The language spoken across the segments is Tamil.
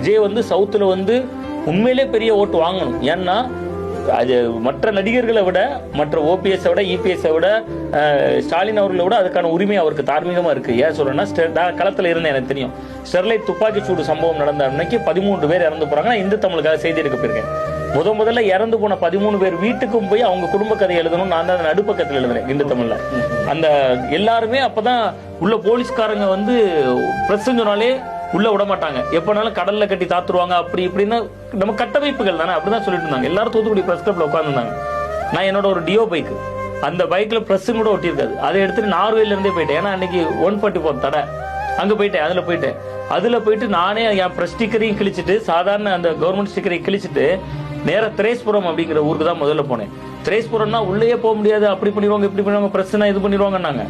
விஜய் வந்து சவுத்துல வந்து உண்மையிலே பெரிய ஓட்டு வாங்கணும். ஏன்னா அது மற்ற நடிகர்களை விட, மற்ற ஓபிஎஸ் விட, இபிஎஸ் விட, ஸ்டாலின் அவர்களை விட அதுக்கான உரிமை அவருக்கு தார்மீகமா இருக்கு. ஏன் சொல்றேன்னா, களத்துல இருந்தேன், எனக்கு தெரியும். ஸ்டெர்லைட் துப்பாக்கி சூடு சம்பவம் நடந்த அன்னைக்கு 13 பேர் இறந்து போறாங்க. நான் இந்து தமிழுக்காக செய்தி எடுக்க போயிருக்கேன். முதல்ல இறந்து போன 13 பேர் வீட்டுக்கும் போய் அவங்க குடும்ப கதை எழுதணும். நான் தான் நடுப்பக்கத்தில் எழுதுறேன் இந்து தமிழ்ல. அந்த எல்லாருமே அப்பதான் உள்ள போலீஸ்காரங்க வந்து பிரஸ் சொன்னாலே உள்ள விட மாட்டாங்க. எப்பனாலும் கடல்ல கட்டி தாத்துருவாங்க. அப்படி இப்படின்னா நம்ம கட்டமைப்புகள் தானே, அப்படிதான் சொல்லிட்டு இருந்தாங்க. எல்லாரும் தூத்துக்குடி பிரஸ் கிளப்ல உட்காந்துருந்தாங்க. நான் என்னோட ஒரு டியோ பைக், அந்த பைக்ல பிரஸ் கூட ஒட்டியிருக்காது. அதை எடுத்துட்டு நார்வேல இருந்தே போயிட்டேன். ஏன்னா அன்னைக்கு 144 தடை அங்க போயிட்டேன். அதுல போயிட்டு நானே என் பிரஸ் ஸ்டிக்கரையும் கிழிச்சிட்டு, சாதாரண அந்த கவர்மெண்ட் ஸ்டிக்கரையும் கிழிச்சிட்டு நேர திரேஸ்புரம் அப்படிங்கிற ஊருக்கு தான் முதல்ல போனேன். திரேஸ்புரம்னா உள்ளே போக முடியாது, அப்படி பண்ணிடுவாங்க, இப்படி பண்ணுவாங்க, பிரச்சனை இது பண்ணிடுவாங்கன்னாங்க.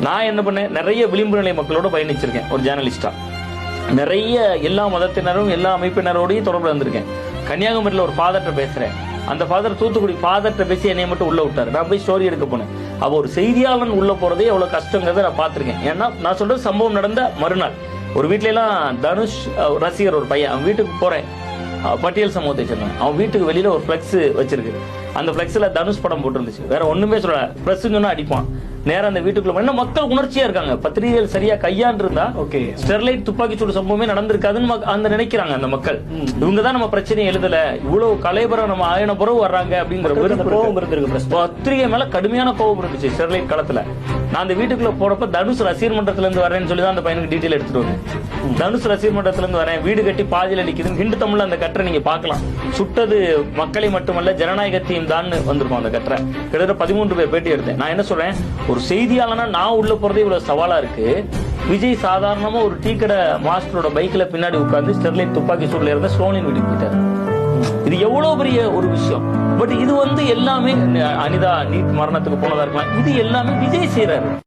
நான் என்ன பண்ணேன், நிறைய விளிம்பு நிலை மக்களோட பயணிச்சிருக்கேன் ஒரு ஜேர்னலிஸ்டா. நிறைய எல்லா மதத்தினரும் எல்லா அமைப்பினரோடையும் தொடர்பு வந்திருக்கேன். கன்னியாகுமரியில் ஒரு ஃபாதர்கிட்ட பேசுறேன். அந்த ஃபாதர் தூத்துக்குடி ஃபாதர்கிட்ட பேசி என்னை மட்டும் உள்ள விட்டாரு. நான் போய் ஸ்டோரி எடுக்க போனேன். அப்போ ஒரு செய்தியாளன் உள்ள போறதே எவ்வளவு கஷ்டங்கிறத நான் பார்த்திருக்கேன். ஏன்னா நான் சொல்றது சம்பவம் நடந்த மறுநாள் ஒரு வீட்ல எல்லாம் தனுஷ் ரசிகர் ஒரு பையன், அவன் வீட்டுக்கு போறேன். பட்டியல் சமூகத்தை சேர்ந்தான். அவன் வீட்டுக்கு வெளியில ஒரு பிளெக்ஸ் வச்சிருக்கு. அந்த பிளெக்ஸ்ல தனுஷ் படம் போட்டுருந்துச்சு. வேற ஒண்ணுமே சொல்ல, பிரஸ் சொன்னா அடிப்பான். நேரம் அந்த வீட்டுக்குள்ள என்ன மக்கள் உணர்ச்சியா இருக்காங்க. பத்திரிகைகள் சரியா கையாண்டு இருந்தா ஸ்டெர்லைட் துப்பாக்கி சூடு சம்பவமே நடந்திருக்காதுன்னு அந்த நினைக்கிறாங்க அந்த மக்கள். இவங்க தான் நம்ம பிரச்சனையை எழுதல, இவ்வளவு கலைபரம் நம்ம ஆயின பிறகு வர்றாங்க அப்படிங்கிற கோபம் இருந்திருக்கு. பத்திரிகை மேல கடுமையான கோபம் இருந்துச்சு ஸ்டெர்லைட் காலத்துல. நான் அந்த வீட்டுக்குள்ள போறப்ப தனுஷ் ரசிகர் மன்றத்துல இருந்து வரேன்னு சொல்லி தான் அந்த பையனுக்கு டீட்டெயில் எடுத்துட்டு வந்தேன். தனுஷ் ரசிகர் மன்றத்துல இருந்து வரேன், வீடு கட்டி பாதியில நிக்குது. ஹிந்து தமிழ்ல அந்த கட்டுரை நீங்க பாக்கலாம். சுட்டது மக்களை மட்டுமல்ல ஜனநாயகத்தையும் தான் வந்திருக்கும் அந்த கட்டுரை. கிட்டத்தட்ட 13 பேர் பேட்டி எடுத்தேன். நான் என்ன சொல்றேன், ஒரு செய்தியாளனா நான் உள்ள போறதே இவ்வளவு சவாலா இருக்கு. விஜய் சாதாரணமா ஒரு டீ கடை மாஸ்டரோட பைக்ல பின்னாடி உட்கார்ந்து ஸ்டெர்லைட் துப்பாக்கி சூடுல இருந்த ஸ்டோனின் வீட்டுக்கு போயிட்டாரு. இது எவ்வளவு பெரிய ஒரு விஷயம். பட் இது வந்து எல்லாமே அனிதா நீட் மரணத்துக்கு போனதா இருக்கலாம். இது எல்லாமே விஜய் செய்யறாரு.